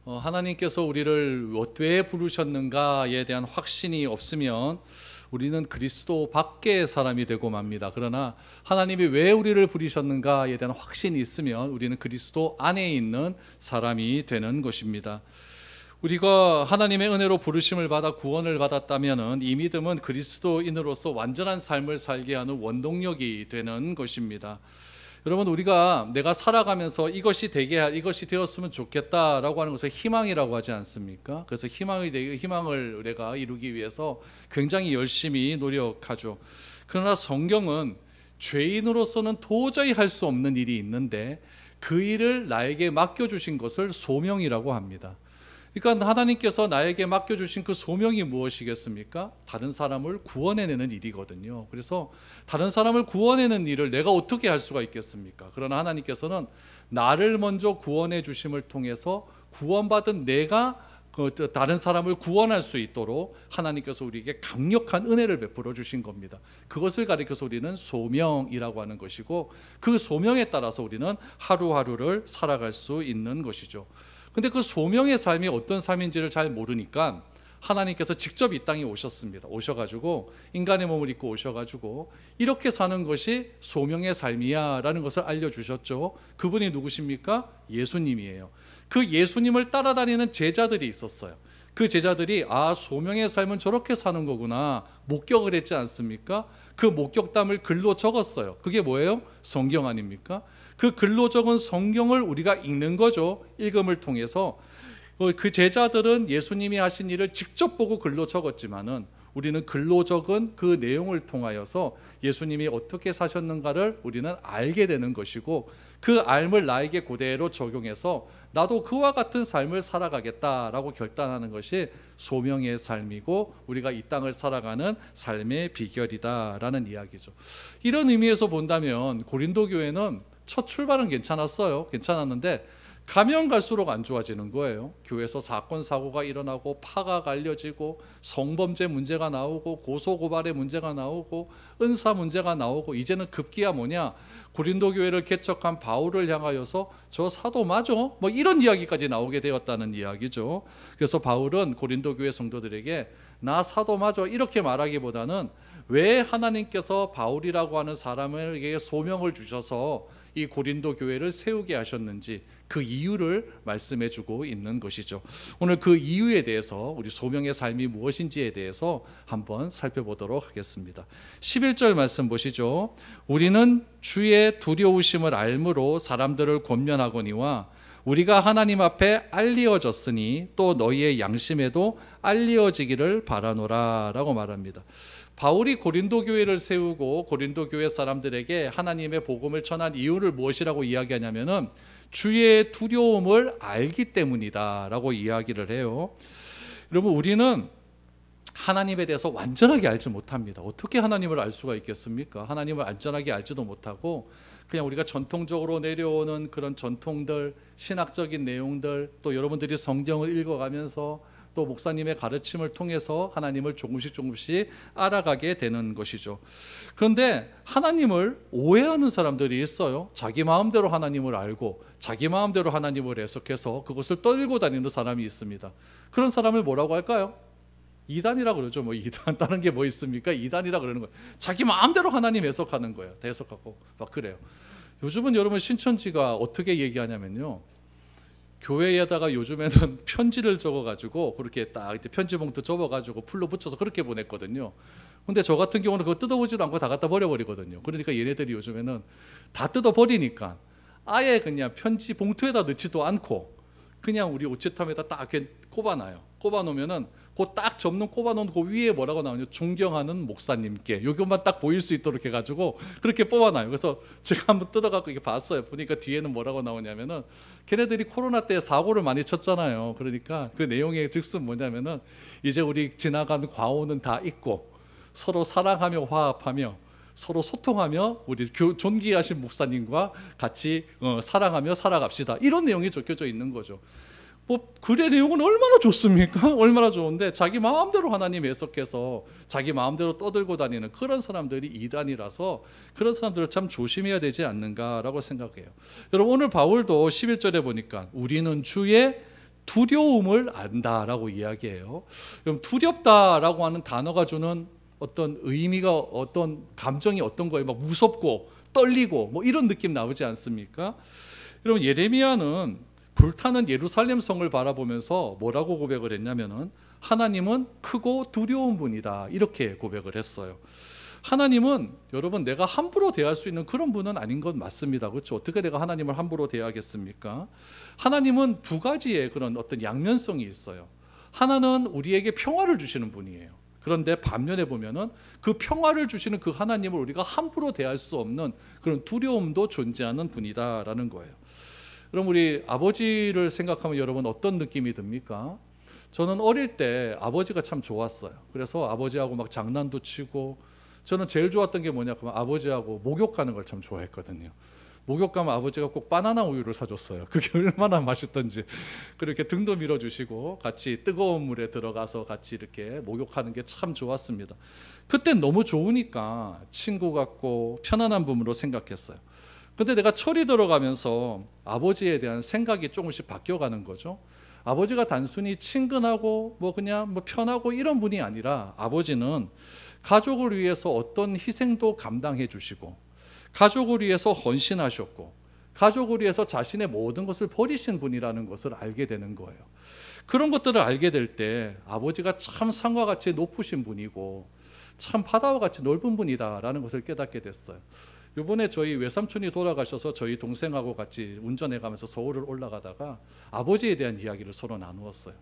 하나님께서 우리를 왜 부르셨는가에 대한 확신이 없으면 우리는 그리스도 밖의 사람이 되고 맙니다. 그러나 하나님이 왜 우리를 부르셨는가에 대한 확신이 있으면 우리는 그리스도 안에 있는 사람이 되는 것입니다. 우리가 하나님의 은혜로 부르심을 받아 구원을 받았다면 이 믿음은 그리스도인으로서 완전한 삶을 살게 하는 원동력이 되는 것입니다. 여러분, 우리가 내가 살아가면서 이것이 되었으면 좋겠다라고 하는 것을 희망이라고 하지 않습니까? 그래서 희망을 내가 이루기 위해서 굉장히 열심히 노력하죠. 그러나 성경은 죄인으로서는 도저히 할 수 없는 일이 있는데 그 일을 나에게 맡겨주신 것을 소명이라고 합니다. 그러니까 하나님께서 나에게 맡겨주신 그 소명이 무엇이겠습니까? 다른 사람을 구원해내는 일이거든요. 그래서 다른 사람을 구원해내는 일을 내가 어떻게 할 수가 있겠습니까? 그러나 하나님께서는 나를 먼저 구원해 주심을 통해서 구원받은 내가 다른 사람을 구원할 수 있도록 하나님께서 우리에게 강력한 은혜를 베풀어 주신 겁니다. 그것을 가리켜서 우리는 소명이라고 하는 것이고, 그 소명에 따라서 우리는 하루하루를 살아갈 수 있는 것이죠. 근데 그 소명의 삶이 어떤 삶인지를 잘 모르니까 하나님께서 직접 이 땅에 오셨습니다. 오셔가지고 인간의 몸을 입고 오셔가지고 이렇게 사는 것이 소명의 삶이야 라는 것을 알려주셨죠. 그분이 누구십니까? 예수님이에요. 그 예수님을 따라다니는 제자들이 있었어요. 그 제자들이 소명의 삶은 저렇게 사는 거구나 목격을 했지 않습니까? 그 목격담을 글로 적었어요. 그게 뭐예요? 성경 아닙니까? 그 글로 적은 성경을 우리가 읽는 거죠. 읽음을 통해서. 그 제자들은 예수님이 하신 일을 직접 보고 글로 적었지만은 우리는 글로 적은 그 내용을 통하여서 예수님이 어떻게 사셨는가를 우리는 알게 되는 것이고, 그 알을 나에게 그대로 적용해서 나도 그와 같은 삶을 살아가겠다라고 결단하는 것이 소명의 삶이고 우리가 이 땅을 살아가는 삶의 비결이다라는 이야기죠. 이런 의미에서 본다면 고린도 교회는 첫 출발은 괜찮았는데 가면 갈수록 안 좋아지는 거예요. 교회에서 사건 사고가 일어나고 파가 갈려지고 성범죄 문제가 나오고 고소고발의 문제가 나오고 은사 문제가 나오고, 이제는 급기야 뭐냐, 고린도 교회를 개척한 바울을 향하여서 저 사도 맞아? 뭐 이런 이야기까지 나오게 되었다는 이야기죠. 그래서 바울은 고린도 교회 성도들에게 나 사도 맞아 이렇게 말하기보다는 왜 하나님께서 바울이라고 하는 사람에게 소명을 주셔서 이 고린도 교회를 세우게 하셨는지 그 이유를 말씀해 주고 있는 것이죠. 오늘 그 이유에 대해서, 우리 소명의 삶이 무엇인지에 대해서 한번 살펴보도록 하겠습니다. 11절 말씀 보시죠. 우리는 주의 두려우심을 알므로 사람들을 권면하거니와 우리가 하나님 앞에 알리어졌으니 또 너희의 양심에도 알리어지기를 바라노라 라고 말합니다. 바울이 고린도 교회를 세우고 고린도 교회 사람들에게 하나님의 복음을 전한 이유를 무엇이라고 이야기하냐면은 주의 두려움을 알기 때문이다 라고 이야기를 해요. 여러분, 우리는 하나님에 대해서 완전하게 알지 못합니다. 어떻게 하나님을 알 수가 있겠습니까? 하나님을 완전하게 알지도 못하고 그냥 우리가 전통적으로 내려오는 그런 전통들, 신학적인 내용들, 또 여러분들이 성경을 읽어가면서 또 목사님의 가르침을 통해서 하나님을 조금씩 알아가게 되는 것이죠. 그런데 하나님을 오해하는 사람들이 있어요. 자기 마음대로 하나님을 알고 자기 마음대로 하나님을 해석해서 그것을 떨고 다니는 사람이 있습니다. 그런 사람을 뭐라고 할까요? 이단이라 그러죠. 뭐 이단, 다른 게 뭐 있습니까? 이단이라 그러는 거예요. 자기 마음대로 하나님 해석하는 거예요. 해석하고 막 그래요. 요즘은 여러분 신천지가 어떻게 얘기하냐면요, 교회에다가 요즘에는 편지를 적어가지고 그렇게 딱 이제 편지 봉투 접어가지고 풀로 붙여서 그렇게 보냈거든요. 근데 저 같은 경우는 그거 뜯어보지도 않고 다 갖다 버려버리거든요. 그러니까 얘네들이 요즘에는 다 뜯어버리니까 아예 그냥 편지 봉투에다 넣지도 않고 그냥 우리 우체통에다 딱 이렇게 꼽아놔요. 꼽아놓으면은 그 딱 접는 꼽아놓은 그 위에 뭐라고 나오냐, 존경하는 목사님께, 요것만 딱 보일 수 있도록 해가지고 그렇게 뽑아놔요. 그래서 제가 한번 뜯어갖고 이렇게 봤어요. 보니까 뒤에는 뭐라고 나오냐면은 걔네들이 코로나 때 사고를 많이 쳤잖아요. 그러니까 그 내용의 즉슨 뭐냐면은 이제 우리 지나간 과오는 다 잊고 서로 사랑하며 화합하며 서로 소통하며 우리 존귀하신 목사님과 같이 사랑하며 살아갑시다, 이런 내용이 적혀져 있는 거죠. 뭐 글의 내용은 얼마나 좋습니까? 얼마나 좋은데 자기 마음대로 하나님 해석해서 자기 마음대로 떠들고 다니는 그런 사람들이 이단이라서 그런 사람들을 참 조심해야 되지 않는가라고 생각해요. 여러분, 오늘 바울도 11절에 보니까 우리는 주의 두려움을 안다라고 이야기해요. 그럼 두렵다라고 하는 단어가 주는 어떤 의미가, 어떤 감정이 어떤 거예요? 막 무섭고 떨리고 뭐 이런 느낌 나오지 않습니까? 여러분, 예레미야는 불타는 예루살렘 성을 바라보면서 뭐라고 고백을 했냐면은 하나님은 크고 두려운 분이다, 이렇게 고백을 했어요. 하나님은 여러분, 내가 함부로 대할 수 있는 그런 분은 아닌 건 맞습니다. 그렇죠? 어떻게 내가 하나님을 함부로 대하겠습니까? 하나님은 두 가지의 그런 어떤 양면성이 있어요. 하나는 우리에게 평화를 주시는 분이에요. 그런데 반면에 보면은 그 평화를 주시는 그 하나님을 우리가 함부로 대할 수 없는 그런 두려움도 존재하는 분이다라는 거예요. 그럼 우리 아버지를 생각하면 여러분 어떤 느낌이 듭니까? 저는 어릴 때 아버지가 참 좋았어요. 그래서 아버지하고 막 장난도 치고, 저는 제일 좋았던 게 뭐냐 그러면 아버지하고 목욕 가는 걸 참 좋아했거든요. 목욕 가면 아버지가 꼭 바나나 우유를 사줬어요. 그게 얼마나 맛있던지. 그렇게 등도 밀어주시고 같이 뜨거운 물에 들어가서 같이 이렇게 목욕하는 게 참 좋았습니다. 그때 너무 좋으니까 친구 같고 편안한 분으로 생각했어요. 근데 내가 철이 들어가면서 아버지에 대한 생각이 조금씩 바뀌어가는 거죠. 아버지가 단순히 친근하고 뭐 그냥 뭐 편하고 이런 분이 아니라, 아버지는 가족을 위해서 어떤 희생도 감당해 주시고, 가족을 위해서 헌신하셨고, 가족을 위해서 자신의 모든 것을 버리신 분이라는 것을 알게 되는 거예요. 그런 것들을 알게 될 때 아버지가 참 산과 같이 높으신 분이고 참 바다와 같이 넓은 분이다라는 것을 깨닫게 됐어요. 이번에 저희 외삼촌이 돌아가셔서 저희 동생하고 같이 운전해 가면서 서울을 올라가다가 아버지에 대한 이야기를 서로 나누었어요.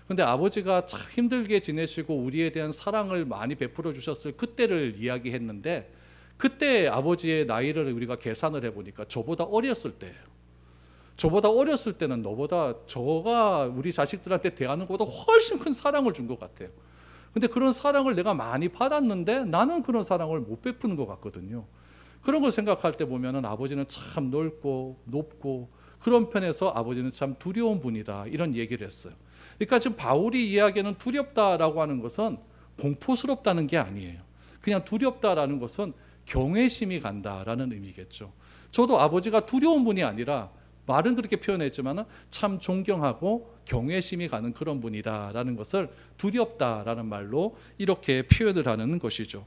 근데 아버지가 참 힘들게 지내시고 우리에 대한 사랑을 많이 베풀어 주셨을 그때를 이야기했는데, 그때 아버지의 나이를 우리가 계산을 해보니까 저보다 어렸을 때예요. 저보다 어렸을 때는 너보다, 저가 우리 자식들한테 대하는 것보다 훨씬 큰 사랑을 준 것 같아요. 근데 그런 사랑을 내가 많이 받았는데 나는 그런 사랑을 못 베푸는 것 같거든요. 그런 걸 생각할 때 보면은 아버지는 참 넓고 높고 그런 편에서 아버지는 참 두려운 분이다, 이런 얘기를 했어요. 그러니까 지금 바울이 이야기하는 두렵다라고 하는 것은 공포스럽다는 게 아니에요. 그냥 두렵다라는 것은 경외심이 간다라는 의미겠죠. 저도 아버지가 두려운 분이 아니라, 말은 그렇게 표현했지만 참 존경하고 경외심이 가는 그런 분이다라는 것을 두렵다라는 말로 이렇게 표현을 하는 것이죠.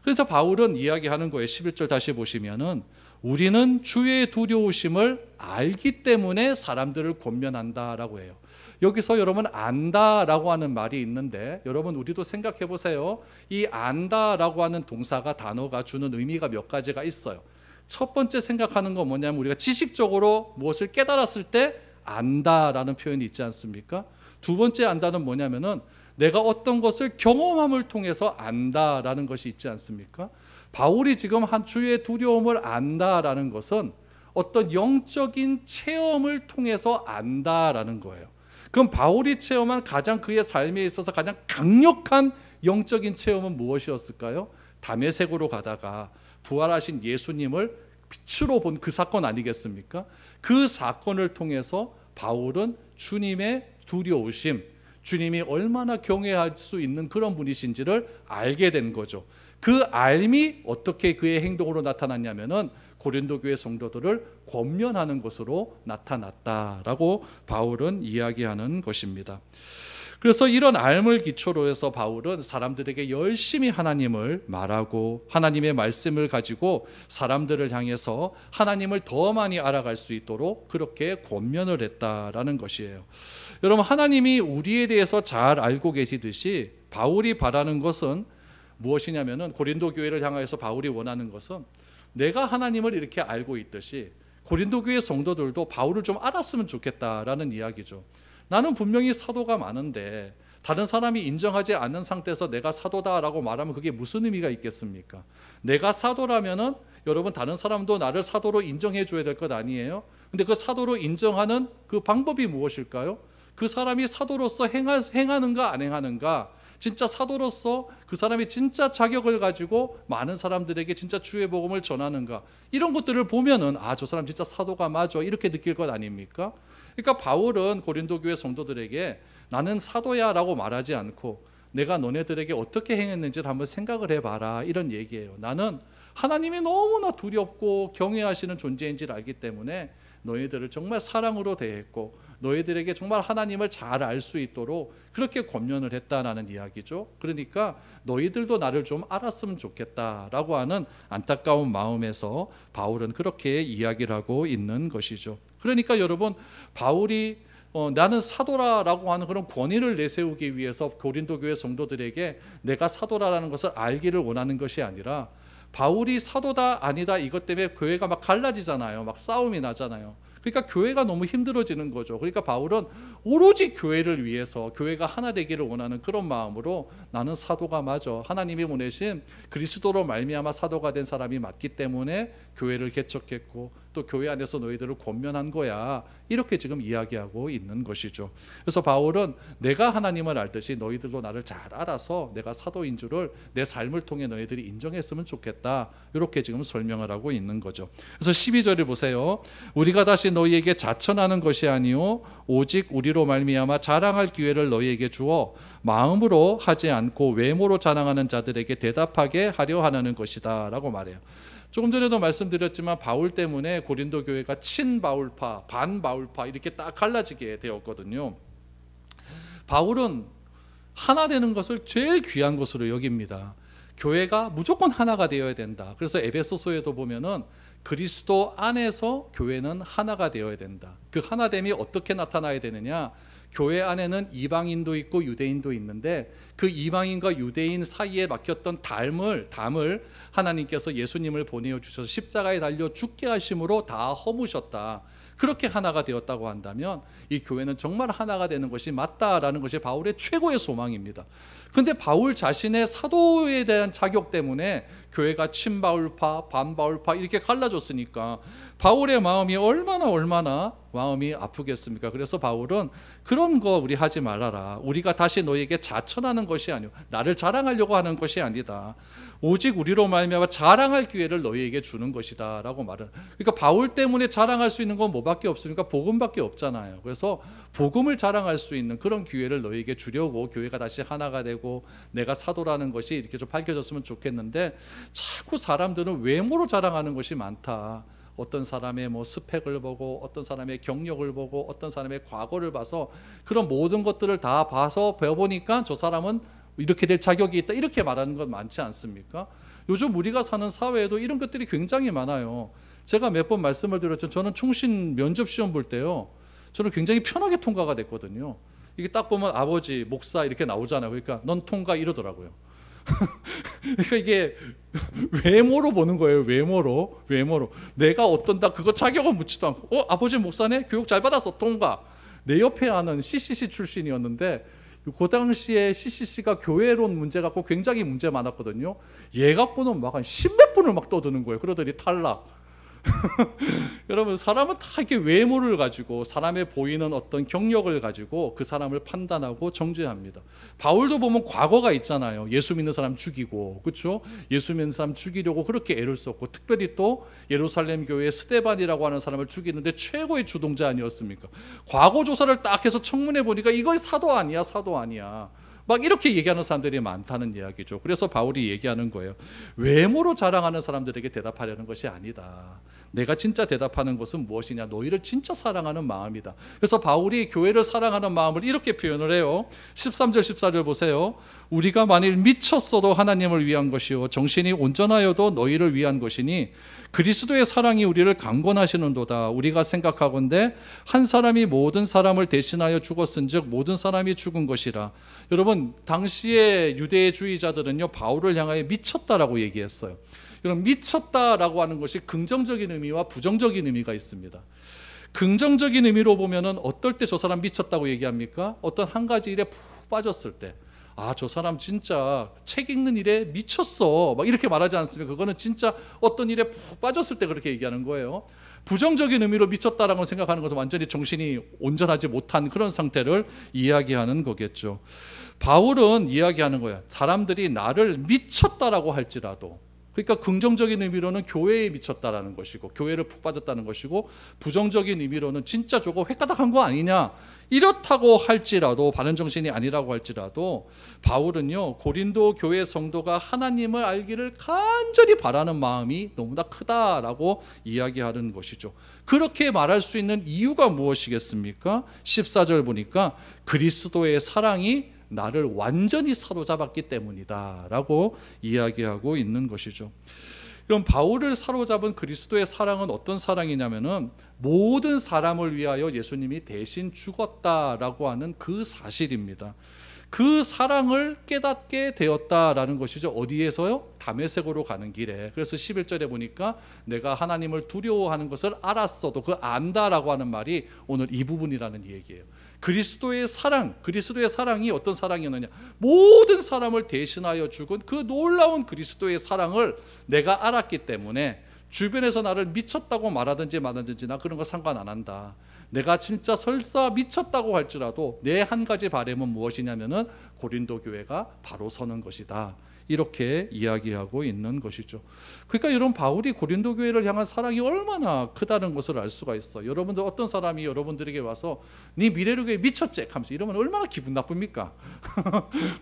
그래서 바울은 이야기하는 거예요. 11절 다시 보시면은 우리는 주의 두려우심을 알기 때문에 사람들을 권면한다라고 해요. 여기서 여러분 안다라고 하는 말이 있는데, 여러분 우리도 생각해 보세요. 이 안다라고 하는 동사가, 단어가 주는 의미가 몇 가지가 있어요. 첫 번째 생각하는 건 뭐냐면, 우리가 지식적으로 무엇을 깨달았을 때 안다라는 표현이 있지 않습니까? 두 번째 안다는 뭐냐면은 내가 어떤 것을 경험함을 통해서 안다라는 것이 있지 않습니까? 바울이 지금 한 주의 두려움을 안다라는 것은 어떤 영적인 체험을 통해서 안다라는 거예요. 그럼 바울이 체험한 가장 그의 삶에 있어서 가장 강력한 영적인 체험은 무엇이었을까요? 다메섹으로 가다가 부활하신 예수님을 빛으로 본 그 사건 아니겠습니까? 그 사건을 통해서 바울은 주님의 두려우심, 주님이 얼마나 경외할 수 있는 그런 분이신지를 알게 된 거죠. 그 알미 어떻게 그의 행동으로 나타났냐면은 고린도 교회 성도들을 권면하는 것으로 나타났다라고 바울은 이야기하는 것입니다. 그래서 이런 알을 기초로 해서 바울은 사람들에게 열심히 하나님을 말하고 하나님의 말씀을 가지고 사람들을 향해서 하나님을 더 많이 알아갈 수 있도록 그렇게 권면을 했다라는 것이에요. 여러분, 하나님이 우리에 대해서 잘 알고 계시듯이 바울이 바라는 것은 무엇이냐면은, 고린도 교회를 향해서 바울이 원하는 것은 내가 하나님을 이렇게 알고 있듯이 고린도 교회 성도들도 바울을 좀 알았으면 좋겠다라는 이야기죠. 나는 분명히 사도가 많은데 다른 사람이 인정하지 않는 상태에서 내가 사도다라고 말하면 그게 무슨 의미가 있겠습니까? 내가 사도라면은 여러분, 다른 사람도 나를 사도로 인정해 줘야 될 것 아니에요? 근데 그 사도로 인정하는 그 방법이 무엇일까요? 그 사람이 사도로서 행하는가 안 행하는가, 진짜 사도로서 그 사람이 진짜 자격을 가지고 많은 사람들에게 진짜 주의 복음을 전하는가, 이런 것들을 보면은 아, 저 사람 진짜 사도가 맞아, 이렇게 느낄 것 아닙니까? 그러니까 바울은 고린도 교회 성도들에게 나는 사도야 라고 말하지 않고 내가 너네들에게 어떻게 행했는지를 한번 생각을 해봐라, 이런 얘기예요. 나는 하나님이 너무나 두렵고 경외하시는 존재인지를 알기 때문에 너희들을 정말 사랑으로 대했고 너희들에게 정말 하나님을 잘 알 수 있도록 그렇게 권면을 했다라는 이야기죠. 그러니까 너희들도 나를 좀 알았으면 좋겠다라고 하는 안타까운 마음에서 바울은 그렇게 이야기를 하고 있는 것이죠. 그러니까 여러분, 바울이 나는 사도라라고 하는 그런 권위를 내세우기 위해서 고린도 교회 성도들에게 내가 사도라라는 것을 알기를 원하는 것이 아니라, 바울이 사도다 아니다 이것 때문에 교회가 막 갈라지잖아요. 막 싸움이 나잖아요. 그러니까 교회가 너무 힘들어지는 거죠. 그러니까 바울은 오로지 교회를 위해서, 교회가 하나 되기를 원하는 그런 마음으로 나는 사도가 맞아, 하나님이 보내신 그리스도로 말미암아 사도가 된 사람이 맞기 때문에 교회를 개척했고 또 교회 안에서 너희들을 권면한 거야, 이렇게 지금 이야기하고 있는 것이죠. 그래서 바울은 내가 하나님을 알듯이 너희들도 나를 잘 알아서 내가 사도인 줄을 내 삶을 통해 너희들이 인정했으면 좋겠다, 이렇게 지금 설명을 하고 있는 거죠. 그래서 12절을 보세요. 우리가 다시 너희에게 자천하는 것이 아니요 오직 우리로 말미암아 자랑할 기회를 너희에게 주어 마음으로 하지 않고 외모로 자랑하는 자들에게 대답하게 하려 하는 것이다 라고 말해요. 조금 전에도 말씀드렸지만 바울 때문에 고린도 교회가 친바울파, 반바울파 이렇게 딱 갈라지게 되었거든요. 바울은 하나 되는 것을 제일 귀한 것으로 여깁니다. 교회가 무조건 하나가 되어야 된다. 그래서 에베소서에도 보면은 그리스도 안에서 교회는 하나가 되어야 된다. 그 하나됨이 어떻게 나타나야 되느냐? 교회 안에는 이방인도 있고 유대인도 있는데 그 이방인과 유대인 사이에 막혔던 담을 하나님께서 예수님을 보내어 주셔서 십자가에 달려 죽게 하심으로 다 허무셨다. 그렇게 하나가 되었다고 한다면 이 교회는 정말 하나가 되는 것이 맞다라는 것이 바울의 최고의 소망입니다. 그런데 바울 자신의 사도에 대한 자격 때문에 교회가 친바울파, 반바울파 이렇게 갈라졌으니까 바울의 마음이 얼마나 마음이 아프겠습니까? 그래서 바울은 그런 거 우리 하지 말아라. 우리가 다시 너에게 자천하는 것이 아니오, 나를 자랑하려고 하는 것이 아니다. 오직 우리로 말미암아 자랑할 기회를 너희에게 주는 것이다 라고 말을. 그러니까 바울 때문에 자랑할 수 있는 건 뭐밖에 없습니까? 복음밖에 없잖아요. 그래서 복음을 자랑할 수 있는 그런 기회를 너희에게 주려고 교회가 다시 하나가 되고 내가 사도라는 것이 이렇게 좀 밝혀졌으면 좋겠는데, 자꾸 사람들은 외모로 자랑하는 것이 많다. 어떤 사람의 뭐 스펙을 보고 어떤 사람의 경력을 보고 어떤 사람의 과거를 봐서 그런 모든 것들을 다 봐서 배워보니까 저 사람은 이렇게 될 자격이 있다, 이렇게 말하는 건 많지 않습니까? 요즘 우리가 사는 사회에도 이런 것들이 굉장히 많아요. 제가 몇 번 말씀을 드렸죠. 저는 총신 면접 시험 볼 때요, 저는 굉장히 편하게 통과가 됐거든요. 이게 딱 보면 아버지, 목사 이렇게 나오잖아요. 그러니까 넌 통과 이러더라고요. 그러니까 이게 외모로 보는 거예요. 외모로 내가 어떤다 그거 자격은 묻지도 않고 아버지 목사네, 교육 잘 받아서 통과. 내 옆에 아는 CCC 출신이었는데 그 당시에 CCC가 교회론 문제 갖고 굉장히 문제 많았거든요. 얘 갖고는 막 한 10몇 분을 막 떠드는 거예요. 그러더니 탈락. 여러분, 사람은 다 이렇게 외모를 가지고 사람의 보이는 어떤 경력을 가지고 그 사람을 판단하고 정죄합니다. 바울도 보면 과거가 있잖아요. 예수 믿는 사람 죽이고, 그렇죠? 예수 믿는 사람 죽이려고 그렇게 애를 썼고, 특별히 또 예루살렘 교회의 스데반이라고 하는 사람을 죽이는데 최고의 주동자 아니었습니까? 과거 조사를 딱 해서 청문해 보니까 이거 사도 아니야 막 이렇게 얘기하는 사람들이 많다는 이야기죠. 그래서 바울이 얘기하는 거예요. 외모로 자랑하는 사람들에게 대답하려는 것이 아니다. 내가 진짜 대답하는 것은 무엇이냐? 너희를 진짜 사랑하는 마음이다. 그래서 바울이 교회를 사랑하는 마음을 이렇게 표현을 해요. 13절 14절 보세요. 우리가 만일 미쳤어도 하나님을 위한 것이요 정신이 온전하여도 너희를 위한 것이니 그리스도의 사랑이 우리를 강권하시는도다. 우리가 생각하건대 한 사람이 모든 사람을 대신하여 죽었은즉 모든 사람이 죽은 것이라. 여러분, 당시의 유대주의자들은요, 바울을 향하여 미쳤다라고 얘기했어요. 여러분, 미쳤다라고 하는 것이 긍정적인 의미와 부정적인 의미가 있습니다. 긍정적인 의미로 보면은 어떨 때 저 사람 미쳤다고 얘기합니까? 어떤 한 가지 일에 푹 빠졌을 때, 아, 저 사람 진짜 책 읽는 일에 미쳤어, 막 이렇게 말하지 않습니까? 그거는 진짜 어떤 일에 푹 빠졌을 때 그렇게 얘기하는 거예요. 부정적인 의미로 미쳤다라고 생각하는 것은 완전히 정신이 온전하지 못한 그런 상태를 이야기하는 거겠죠. 바울은 이야기하는 거야. 사람들이 나를 미쳤다라고 할지라도, 그러니까 긍정적인 의미로는 교회에 미쳤다라는 것이고 교회를 푹 빠졌다는 것이고, 부정적인 의미로는 진짜 저거 획가닥한 거 아니냐, 이렇다고 할지라도, 바른 정신이 아니라고 할지라도 바울은요, 고린도 교회 성도가 하나님을 알기를 간절히 바라는 마음이 너무나 크다라고 이야기하는 것이죠. 그렇게 말할 수 있는 이유가 무엇이겠습니까? 14절 보니까 그리스도의 사랑이 나를 완전히 사로잡았기 때문이다 라고 이야기하고 있는 것이죠. 그럼 바울을 사로잡은 그리스도의 사랑은 어떤 사랑이냐면은, 모든 사람을 위하여 예수님이 대신 죽었다라고 하는 그 사실입니다. 그 사랑을 깨닫게 되었다라는 것이죠. 어디에서요? 다메섹으로 가는 길에. 그래서 11절에 보니까 내가 하나님을 두려워하는 것을 알았어도, 그 안다라고 하는 말이 오늘 이 부분이라는 얘기예요. 그리스도의 사랑이 어떤 사랑이었느냐, 모든 사람을 대신하여 죽은 그 놀라운 그리스도의 사랑을 내가 알았기 때문에 주변에서 나를 미쳤다고 말하든지 말하든지 나 그런 거 상관 안 한다. 내가 진짜 설사 미쳤다고 할지라도 내 한 가지 바람은 무엇이냐면은 고린도 교회가 바로 서는 것이다, 이렇게 이야기하고 있는 것이죠. 그러니까 여러분, 바울이 고린도 교회를 향한 사랑이 얼마나 크다는 것을 알 수가 있어요. 여러분들, 어떤 사람이 여러분들에게 와서 네 미래를 교회 미쳤지 하면서 이러면 얼마나 기분 나쁩니까?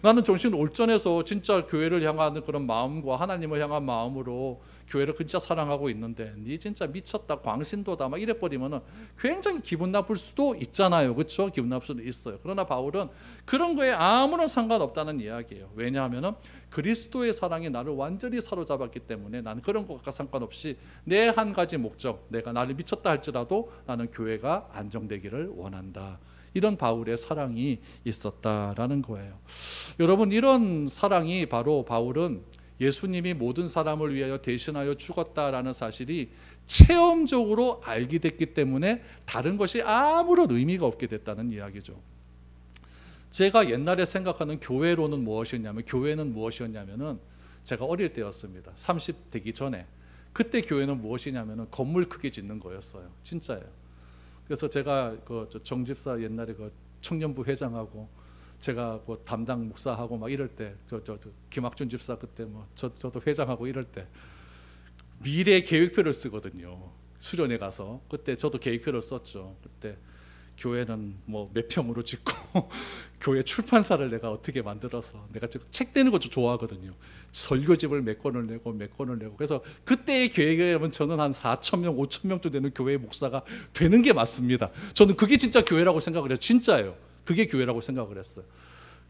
나는 정신 올전해서 진짜 교회를 향하는 그런 마음과 하나님을 향한 마음으로 교회를 진짜 사랑하고 있는데 네 진짜 미쳤다, 광신도다 막 이래버리면은 굉장히 기분 나쁠 수도 있잖아요. 그렇죠? 기분 나쁠 수도 있어요. 그러나 바울은 그런 거에 아무런 상관없다는 이야기예요. 왜냐하면은 그리스도의 사랑이 나를 완전히 사로잡았기 때문에 나는 그런 것과 상관없이 내 한 가지 목적, 내가 나를 미쳤다 할지라도 나는 교회가 안정되기를 원한다, 이런 바울의 사랑이 있었다라는 거예요. 여러분, 이런 사랑이 바로 바울은 예수님이 모든 사람을 위하여 대신하여 죽었다라는 사실이 체험적으로 알게 됐기 때문에 다른 것이 아무런 의미가 없게 됐다는 이야기죠. 제가 옛날에 생각하는 교회는 무엇이었냐면은 제가 어릴 때였습니다. 30 되기 전에. 그때 교회는 무엇이냐면은 건물 크게 짓는 거였어요. 진짜예요. 그래서 제가 정집사 옛날에 청년부 회장하고 제가 담당 목사하고 막 이럴 때, 김학준 집사 그때 저도 회장하고 이럴 때 미래 계획표를 쓰거든요. 수련회 가서. 그때 저도 계획표를 썼죠. 그때 교회는 몇 평으로 짓고 교회 출판사를 내가 어떻게 만들어서, 내가 책 내는 거 좀 좋아하거든요. 설교집을 몇 권을 내고 그래서 그때의 계획이면 저는 한 4,000명, 5,000명쯤 되는 교회 목사가 되는 게 맞습니다. 저는 그게 진짜 교회라고 생각을 해요. 진짜예요. 그게 교회라고 생각을 했어요.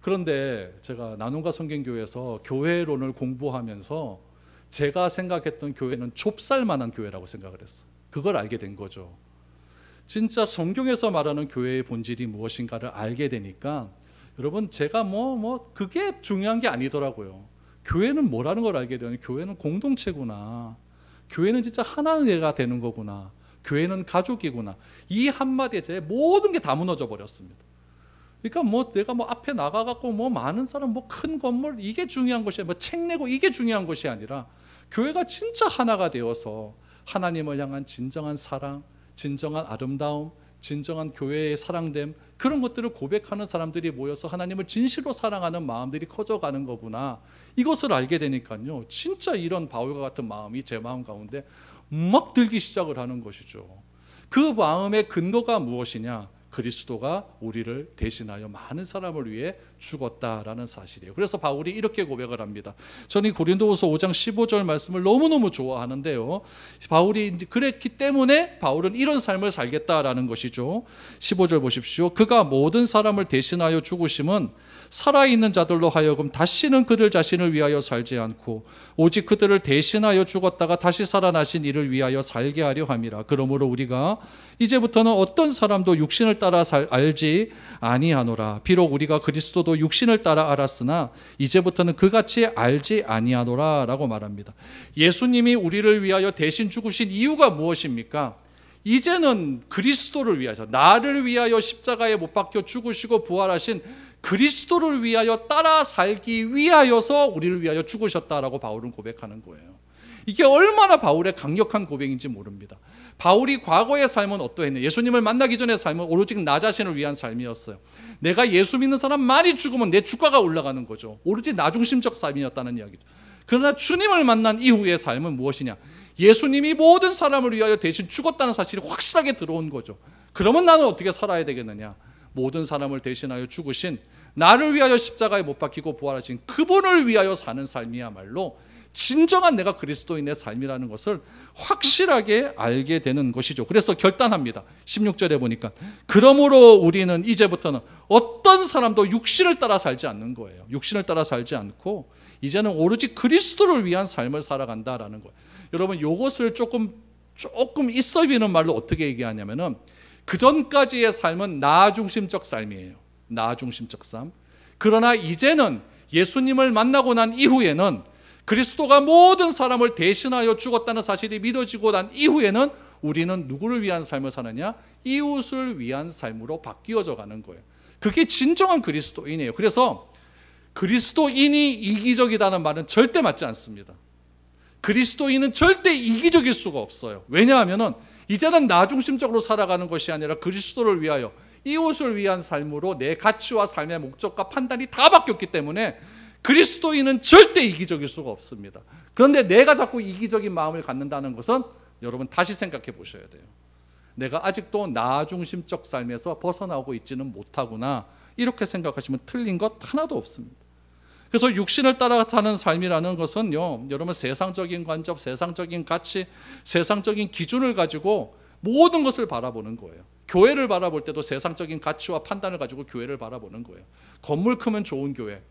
그런데 제가 나눔과 성경교회에서 교회론을 공부하면서 제가 생각했던 교회는 좁쌀만한 교회라고 생각을 했어요. 그걸 알게 된 거죠. 진짜 성경에서 말하는 교회의 본질이 무엇인가를 알게 되니까 여러분, 제가 그게 중요한 게 아니더라고요. 교회는 뭐라는 걸 알게 되면 교회는 공동체구나, 교회는 진짜 하나가 되는 거구나, 교회는 가족이구나, 이 한마디에 제 모든 게 다 무너져 버렸습니다. 그러니까 내가 앞에 나가갖고 많은 사람 큰 건물 이게 중요한 것이 아니라 책 내고 이게 중요한 것이 아니라 교회가 진짜 하나가 되어서 하나님을 향한 진정한 사랑, 진정한 아름다움, 진정한 교회의 사랑됨, 그런 것들을 고백하는 사람들이 모여서 하나님을 진실로 사랑하는 마음들이 커져가는 거구나, 이것을 알게 되니까요, 진짜 이런 바울과 같은 마음이 제 마음 가운데 막 들기 시작을 하는 것이죠. 그 마음의 근거가 무엇이냐? 그리스도가 우리를 대신하여 많은 사람을 위해 죽었다라는 사실이에요. 그래서 바울이 이렇게 고백을 합니다. 저는 고린도후서 5장 15절 말씀을 너무너무 좋아하는데요, 바울이 이제 그랬기 때문에 바울은 이런 삶을 살겠다라는 것이죠. 15절 보십시오. 그가 모든 사람을 대신하여 죽으심은 살아있는 자들로 하여금 다시는 그들 자신을 위하여 살지 않고 오직 그들을 대신하여 죽었다가 다시 살아나신 이를 위하여 살게 하려 함이라. 그러므로 우리가 이제부터는 어떤 사람도 육신을 따라 알지 아니하노라. 비록 우리가 그리스도도 육신을 따라 알았으나 이제부터는 그같이 알지 아니하노라 라고 말합니다. 예수님이 우리를 위하여 대신 죽으신 이유가 무엇입니까? 이제는 그리스도를 위하여, 나를 위하여 십자가에 못 박혀 죽으시고 부활하신 그리스도를 위하여 따라 살기 위하여서 우리를 위하여 죽으셨다라고 바울은 고백하는 거예요. 이게 얼마나 바울의 강력한 고백인지 모릅니다. 바울이 과거의 삶은 어떠했냐? 예수님을 만나기 전의 삶은 오로지 나 자신을 위한 삶이었어요. 내가 예수 믿는 사람 많이 죽으면 내 주가가 올라가는 거죠. 오로지 나 중심적 삶이었다는 이야기죠. 그러나 주님을 만난 이후의 삶은 무엇이냐? 예수님이 모든 사람을 위하여 대신 죽었다는 사실이 확실하게 들어온 거죠. 그러면 나는 어떻게 살아야 되겠느냐? 모든 사람을 대신하여 죽으신, 나를 위하여 십자가에 못 박히고 부활하신 그분을 위하여 사는 삶이야말로 진정한 내가 그리스도인의 삶이라는 것을 확실하게 알게 되는 것이죠. 그래서 결단합니다. 16절에 보니까 그러므로 우리는 이제부터는 어떤 사람도 육신을 따라 살지 않는 거예요. 육신을 따라 살지 않고 이제는 오로지 그리스도를 위한 삶을 살아간다라는 거예요. 여러분, 이것을 조금 있어 보이는 말로 어떻게 얘기하냐면은 그 전까지의 삶은 나 중심적 삶이에요. 나 중심적 삶. 그러나 이제는 예수님을 만나고 난 이후에는 그리스도가 모든 사람을 대신하여 죽었다는 사실이 믿어지고 난 이후에는 우리는 누구를 위한 삶을 사느냐? 이웃을 위한 삶으로 바뀌어져 가는 거예요. 그게 진정한 그리스도인이에요. 그래서 그리스도인이 이기적이라는 말은 절대 맞지 않습니다. 그리스도인은 절대 이기적일 수가 없어요. 왜냐하면 이제는 나 중심적으로 살아가는 것이 아니라 그리스도를 위하여 이웃을 위한 삶으로 내 가치와 삶의 목적과 판단이 다 바뀌었기 때문에 그리스도인은 절대 이기적일 수가 없습니다. 그런데 내가 자꾸 이기적인 마음을 갖는다는 것은 여러분 다시 생각해 보셔야 돼요. 내가 아직도 나 중심적 삶에서 벗어나고 있지는 못하구나, 이렇게 생각하시면 틀린 것 하나도 없습니다. 그래서 육신을 따라 사는 삶이라는 것은요, 여러분 세상적인 관점, 세상적인 가치, 세상적인 기준을 가지고 모든 것을 바라보는 거예요. 교회를 바라볼 때도 세상적인 가치와 판단을 가지고 교회를 바라보는 거예요. 건물 크면 좋은 교회,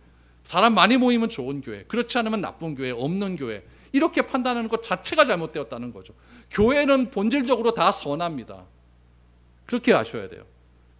사람 많이 모이면 좋은 교회, 그렇지 않으면 나쁜 교회, 없는 교회, 이렇게 판단하는 것 자체가 잘못되었다는 거죠. 교회는 본질적으로 다 선합니다. 그렇게 아셔야 돼요.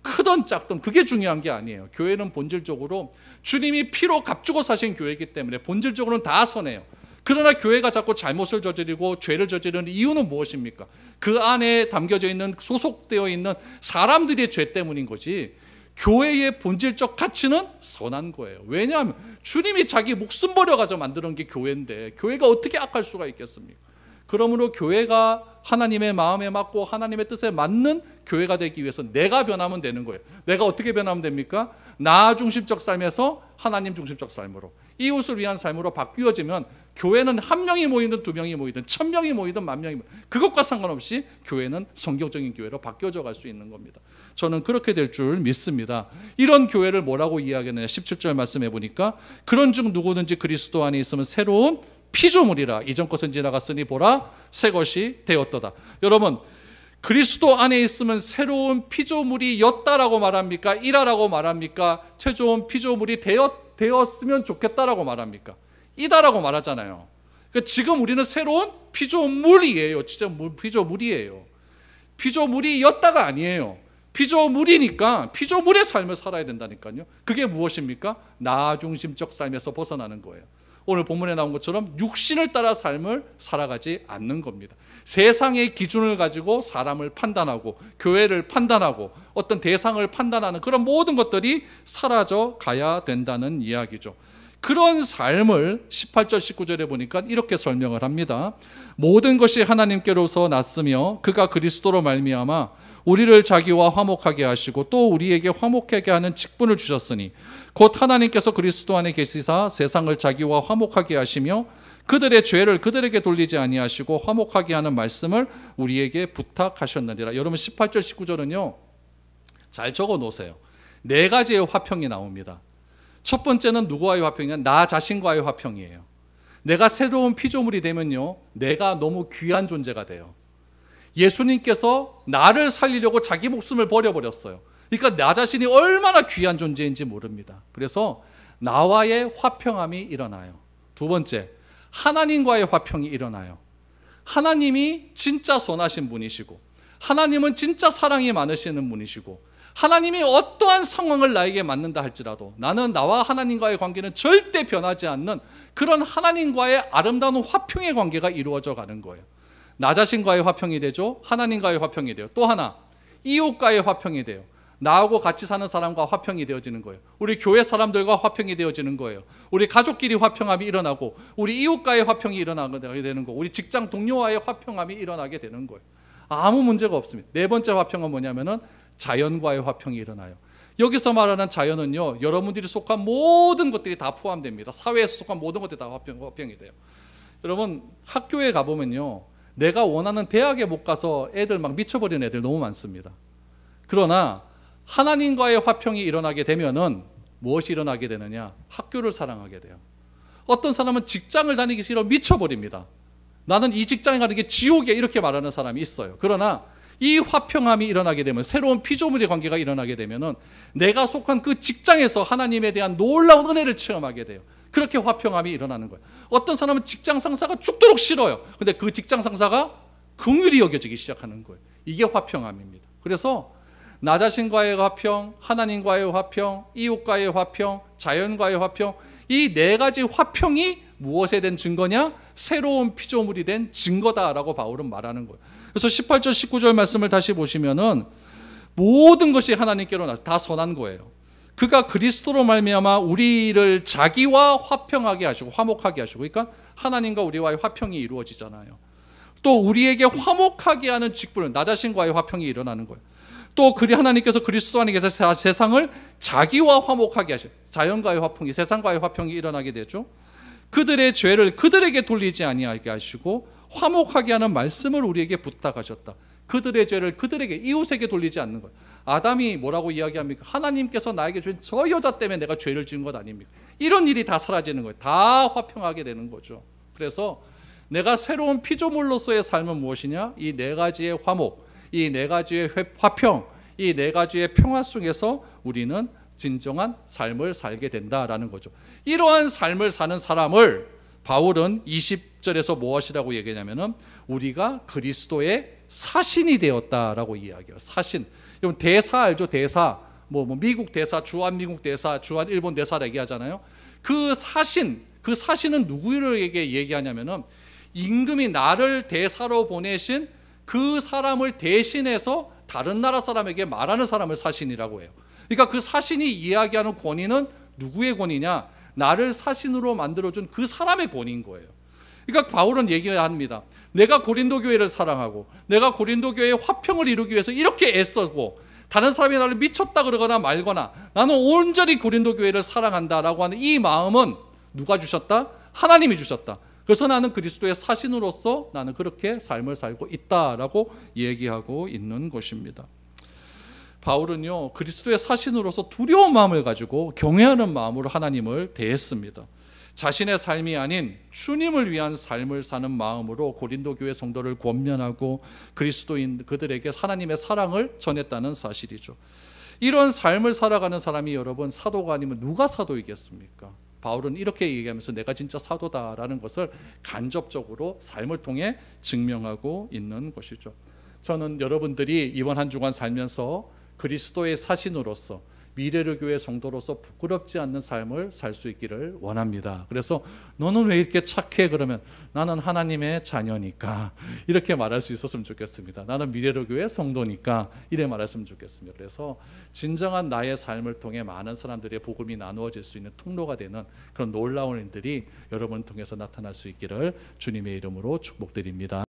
크든 작든 그게 중요한 게 아니에요. 교회는 본질적으로 주님이 피로 값주고 사신 교회이기 때문에 본질적으로는 다 선해요. 그러나 교회가 자꾸 잘못을 저지르고 죄를 저지르는 이유는 무엇입니까? 그 안에 담겨져 있는, 소속되어 있는 사람들의 죄 때문인 거지, 교회의 본질적 가치는 선한 거예요. 왜냐하면 주님이 자기 목숨 버려가지고 만드는 게 교회인데 교회가 어떻게 악할 수가 있겠습니까? 그러므로 교회가 하나님의 마음에 맞고 하나님의 뜻에 맞는 교회가 되기 위해서 내가 변하면 되는 거예요. 내가 어떻게 변하면 됩니까? 나 중심적 삶에서 하나님 중심적 삶으로, 이웃을 위한 삶으로 바뀌어지면 교회는 한 명이 모이든 두 명이 모이든 1000명이 모이든 10,000명이 모이든 그것과 상관없이 교회는 성경적인 교회로 바뀌어져 갈 수 있는 겁니다. 저는 그렇게 될 줄 믿습니다. 이런 교회를 뭐라고 이야기하느냐, 17절 말씀해 보니까 그런 중 누구든지 그리스도 안에 있으면 새로운 피조물이라, 이전 것은 지나갔으니 보라 새 것이 되었도다. 여러분, 그리스도 안에 있으면 새로운 피조물이었다라고 말합니까? 이라라고 말합니까? 최종 피조물이 되었으면 좋겠다라고 말합니까? 이다라고 말하잖아요. 그러니까 지금 우리는 새로운 피조물이에요. 진짜 피조물이에요. 피조물이었다가 아니에요. 피조물이니까 피조물의 삶을 살아야 된다니까요. 그게 무엇입니까? 나 중심적 삶에서 벗어나는 거예요. 오늘 본문에 나온 것처럼 육신을 따라 삶을 살아가지 않는 겁니다. 세상의 기준을 가지고 사람을 판단하고 교회를 판단하고 어떤 대상을 판단하는 그런 모든 것들이 사라져 가야 된다는 이야기죠. 그런 삶을 18절 19절에 보니까 이렇게 설명을 합니다. 모든 것이 하나님께로서 났으며 그가 그리스도로 말미암아 우리를 자기와 화목하게 하시고 또 우리에게 화목하게 하는 직분을 주셨으니 곧 하나님께서 그리스도 안에 계시사 세상을 자기와 화목하게 하시며 그들의 죄를 그들에게 돌리지 아니하시고 화목하게 하는 말씀을 우리에게 부탁하셨느니라. 여러분 18절 19절은요, 잘 적어 놓으세요. 4가지의 화평이 나옵니다. 첫 번째는 누구와의 화평이냐? 나 자신과의 화평이에요. 내가 새로운 피조물이 되면요, 내가 너무 귀한 존재가 돼요. 예수님께서 나를 살리려고 자기 목숨을 버려버렸어요. 그러니까 나 자신이 얼마나 귀한 존재인지 모릅니다. 그래서 나와의 화평함이 일어나요. 두 번째, 하나님과의 화평이 일어나요. 하나님이 진짜 선하신 분이시고 하나님은 진짜 사랑이 많으시는 분이시고 하나님이 어떠한 상황을 나에게 맡는다 할지라도 나는 나와 하나님과의 관계는 절대 변하지 않는 그런 하나님과의 아름다운 화평의 관계가 이루어져 가는 거예요. 나 자신과의 화평이 되죠. 하나님과의 화평이 돼요. 또 하나, 이웃과의 화평이 돼요. 나하고 같이 사는 사람과 화평이 되어지는 거예요. 우리 교회 사람들과 화평이 되어지는 거예요. 우리 가족끼리 화평함이 일어나고 우리 이웃과의 화평이 일어나게 되는 거고 우리 직장 동료와의 화평함이 일어나게 되는 거예요. 아무 문제가 없습니다. 네 번째 화평은 뭐냐면은 자연과의 화평이 일어나요. 여기서 말하는 자연은요, 여러분들이 속한 모든 것들이 다 포함됩니다. 사회에서 속한 모든 것들이 다 화평이 돼요. 여러분, 학교에 가보면요, 내가 원하는 대학에 못 가서 애들 막 미쳐버리는 애들 너무 많습니다. 그러나 하나님과의 화평이 일어나게 되면은 무엇이 일어나게 되느냐? 학교를 사랑하게 돼요. 어떤 사람은 직장을 다니기 싫어 미쳐버립니다. 나는 이 직장에 가는 게 지옥이야, 이렇게 말하는 사람이 있어요. 그러나 이 화평함이 일어나게 되면, 새로운 피조물의 관계가 일어나게 되면은 내가 속한 그 직장에서 하나님에 대한 놀라운 은혜를 체험하게 돼요. 그렇게 화평함이 일어나는 거예요. 어떤 사람은 직장 상사가 죽도록 싫어요. 근데 그 직장 상사가 긍휼히 여겨지기 시작하는 거예요. 이게 화평함입니다. 그래서 나 자신과의 화평, 하나님과의 화평, 이웃과의 화평, 자연과의 화평, 이 네 가지 화평이 무엇에 대한 증거냐? 새로운 피조물이 된 증거다라고 바울은 말하는 거예요. 그래서 18절 19절 말씀을 다시 보시면은 모든 것이 하나님께로 나서 다 선한 거예요. 그가 그리스도로 말미암아 우리를 자기와 화평하게 하시고 화목하게 하시고, 그러니까 하나님과 우리와의 화평이 이루어지잖아요. 또 우리에게 화목하게 하는 직분은 나 자신과의 화평이 일어나는 거예요. 또 하나님께서 그리스도 안에서 세상을 자기와 화목하게 하셔. 자연과의 화평이, 세상과의 화평이 일어나게 되죠. 그들의 죄를 그들에게 돌리지 아니하게 하시고 화목하게 하는 말씀을 우리에게 부탁하셨다. 그들의 죄를 그들에게, 이웃에게 돌리지 않는 거예요. 아담이 뭐라고 이야기합니까? 하나님께서 나에게 준 저 여자 때문에 내가 죄를 지은 것 아닙니까? 이런 일이 다 사라지는 거예요. 다 화평하게 되는 거죠. 그래서 내가 새로운 피조물로서의 삶은 무엇이냐? 이 네 가지의 화목, 이 네 가지의 화평, 이 네 가지의 평화 속에서 우리는 진정한 삶을 살게 된다라는 거죠. 이러한 삶을 사는 사람을 바울은 20절에서 무엇이라고 얘기하냐면은 우리가 그리스도의 사신이 되었다라고 이야기해요. 사신. 여러분 대사 알죠? 대사. 뭐 미국 대사, 주한 미국 대사, 주한 일본 대사를 얘기하잖아요. 그 사신은 누구에게 얘기하냐면은 임금이 나를 대사로 보내신 그 사람을 대신해서 다른 나라 사람에게 말하는 사람을 사신이라고 해요. 그러니까 그 사신이 이야기하는 권위는 누구의 권위냐? 나를 사신으로 만들어준 그 사람의 권위인 거예요. 그러니까 바울은 얘기합니다. 내가 고린도 교회를 사랑하고 내가 고린도 교회의 화평을 이루기 위해서 이렇게 애쓰고 다른 사람이 나를 미쳤다 그러거나 말거나 나는 온전히 고린도 교회를 사랑한다라고 하는 이 마음은 누가 주셨다? 하나님이 주셨다. 그래서 나는 그리스도의 사신으로서 나는 그렇게 삶을 살고 있다라고 얘기하고 있는 것입니다. 바울은요, 그리스도의 사신으로서 두려운 마음을 가지고 경외하는 마음으로 하나님을 대했습니다. 자신의 삶이 아닌 주님을 위한 삶을 사는 마음으로 고린도 교회 성도를 권면하고 그리스도인 그들에게 하나님의 사랑을 전했다는 사실이죠. 이런 삶을 살아가는 사람이 여러분 사도가 아니면 누가 사도이겠습니까? 바울은 이렇게 얘기하면서 내가 진짜 사도다라는 것을 간접적으로 삶을 통해 증명하고 있는 것이죠. 저는 여러분들이 이번 한 주간 살면서 그리스도의 사신으로서 미래를 교회 성도로서 부끄럽지 않는 삶을 살 수 있기를 원합니다. 그래서 너는 왜 이렇게 착해? 그러면 나는 하나님의 자녀니까 이렇게 말할 수 있었으면 좋겠습니다. 나는 미래를 교회 성도니까 이래 말했으면 좋겠습니다. 그래서 진정한 나의 삶을 통해 많은 사람들의 복음이 나누어질 수 있는 통로가 되는 그런 놀라운 일들이 여러분을 통해서 나타날 수 있기를 주님의 이름으로 축복드립니다.